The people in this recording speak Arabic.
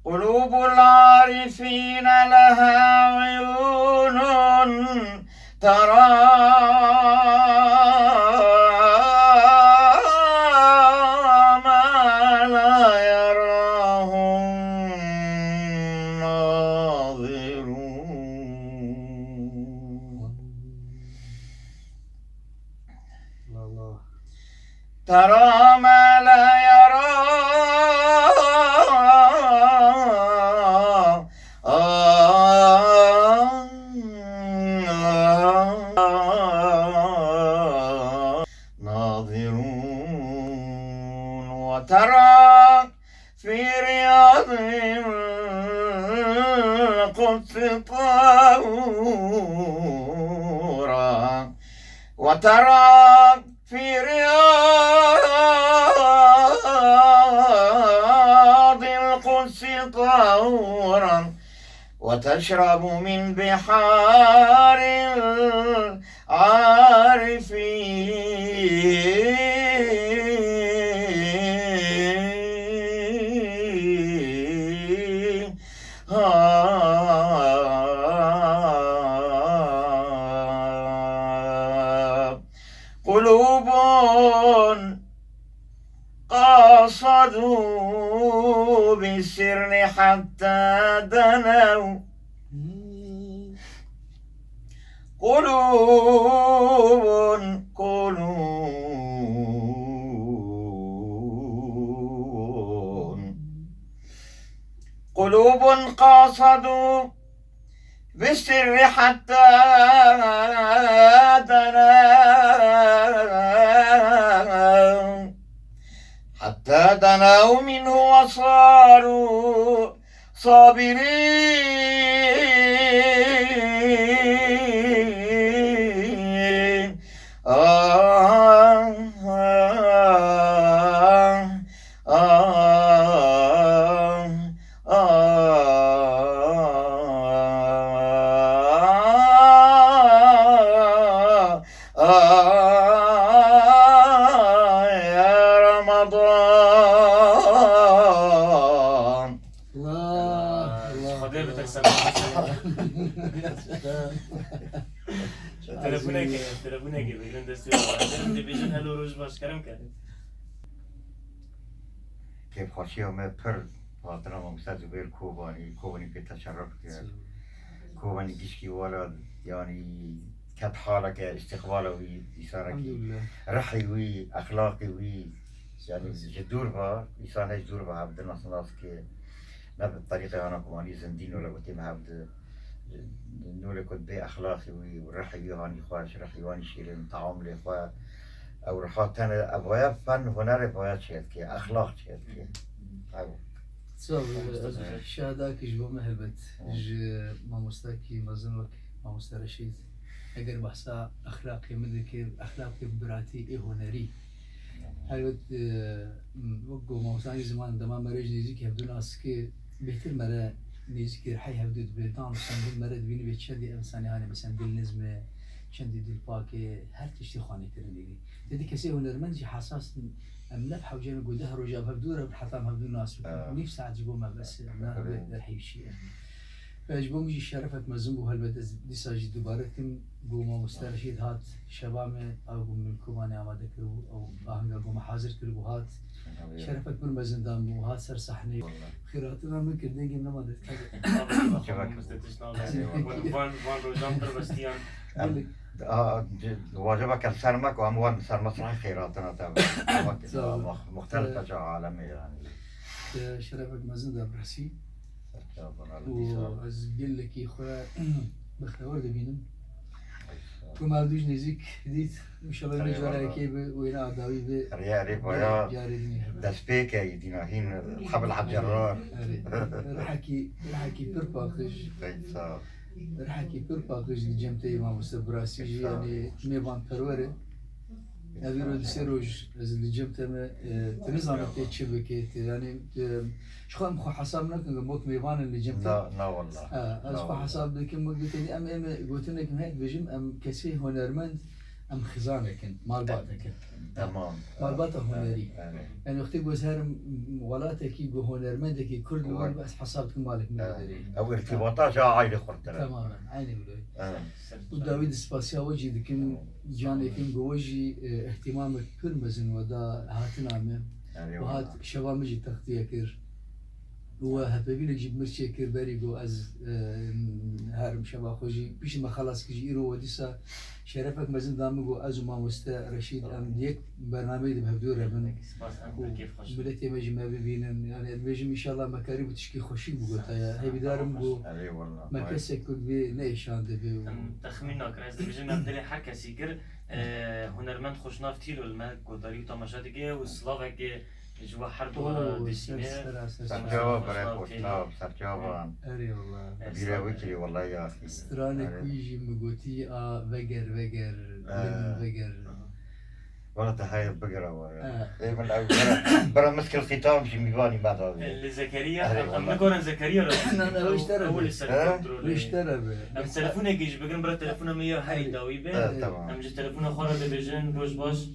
قلوب العارفين لها عيون ترى ما لا يراه الناظرون ترى ما لا ناظرون وترى في رياض القدس طهورا وترى في رياض القدس طهورا وتشرب من بحار العارفين قلوب قاصدوا بالسر حتى دنوا قلوب قاصدوا بالسر حتى دنوا منه وصاروا صابرين يا رمضان خدای بتر سلام تلفونه که بگیرن دستی رو دیویژن هلو روز باش کرم کرد كيف خاشيهم پر خاطرهم مستعد زبير كوباني في تشرف كده كوباني كيشكي ولد يعني كانت حالك استقباله وي إسارك رحي وي أخلاقي وي يعني جدور بها إنسان هيش دور بها عبد الناس كي ما بالطريقة أنا كواني زندين ولا قلت ما عبد نقول كنت بأخلاقي وي ورحي وهاني خواش رحي واني شيرين تعاملي خوا او رحات انا ابغى فن هنر باید شد که اخلاق شد که شهاداك جو مهبت ج ماموستاكي مزنوك ماموستا رشيد اگر بحثا اخلاقي مذكر اخلاقي براتي اي هنري هلوت وقو ماموستاني زمان دما مرج نيزيك هبدو ناس كي بهتر مرة نيزيك رحي هبدو دبيتان سندل مرة دبيني بيت شدي انساني هاني مثلا دل نزمه چندی دل پاکه هر تشتی خانه کرندگی دیدی کسی هنرمندی حساس املاف حوجه گوده هر روزا بهدوره حتی مهدو ناس نیف ساعت جبو ما بس نه در حیشیه فاجبو میجی شرفت مزم بو هلبت دی ساجی دوباره کم بو ما مسترشید هات شبامه او بو من کومانه آماده کرو او آهنگا بو محاضر کرو هات شرفت من مزندان بو هات سر صحنه خیراتنا من کردنگی نماده وان روزان پر بستیان واجبك السرمك وأموال سر مسرح خيراتنا تبع مختلفة جو عالمية يعني شرفك مازن ده برسي وأز قل لك إخوة بخير دبينم كم عبدوش نزيك ديت إن شاء الله نجرا كيب وين عداوي ب ريا ويا دسبيك يدينا هين الحبل على الجرار رحكي برباخش رحكي برباخش الجمتي ما مستبراسي يعني ميبان بروره أبيرو دسيروج از الجمتة ما تنظام تشبكة يعني شو خو حسابنا كنا موت ميبان اللي جمتة لا والله از خو حساب لكن ما قلت لي أم قلت لك هيك بجم أم كسي هنرمند ام خزانكن مالباتكن تمام مالبات هنري يعني يعني وقتی گذارم ولاتکی گو هنرمندکی کرد لون بس حسابتك مالك مدري او ارتباطات جا عائله خرطره تماما عيني بلوي وداويد سباسيا وجي دكن جاني كم جوجي اهتمامك كل مزن ودا هاتنا من وهات شباب مجي تغطية كر هو هبابي نجيب مرشي كر بريجو از هارم شباب خوجي بيش ما خلاص كجي إيرو وديسا شرفك مزن دامجو از ما مستا رشيد أم ديك برنامج ده بهدورة من بلتي مجي ما ببينن يعني البيجي إن شاء الله مكاري بتشكي خوشي بقول تايا هي بدارم جو ما كسر كل بي نيشان ده بي تخمين ناكراز بيجي مبدأ حر كسي كر هنرمند خوش نافتيل والما قدري وتماشات جه وسلافك جوا حرب ولا دسينة سرجاوا برای خوشنام سرجاوا أري والله بیره ویکلی والله یا اخی استرانك ويجي مقوتي وقر وقر والله تهاي بقرا من برا مسك الختام شي ميواني بعد هذا لزكريا أم نقول زكريا أنا وش ترى أول السنة وش ترى أم تلفونه جيش بقول برا تلفونه مية هاي داوي به تمام أم جت تلفونه خارج بيجن بوش باش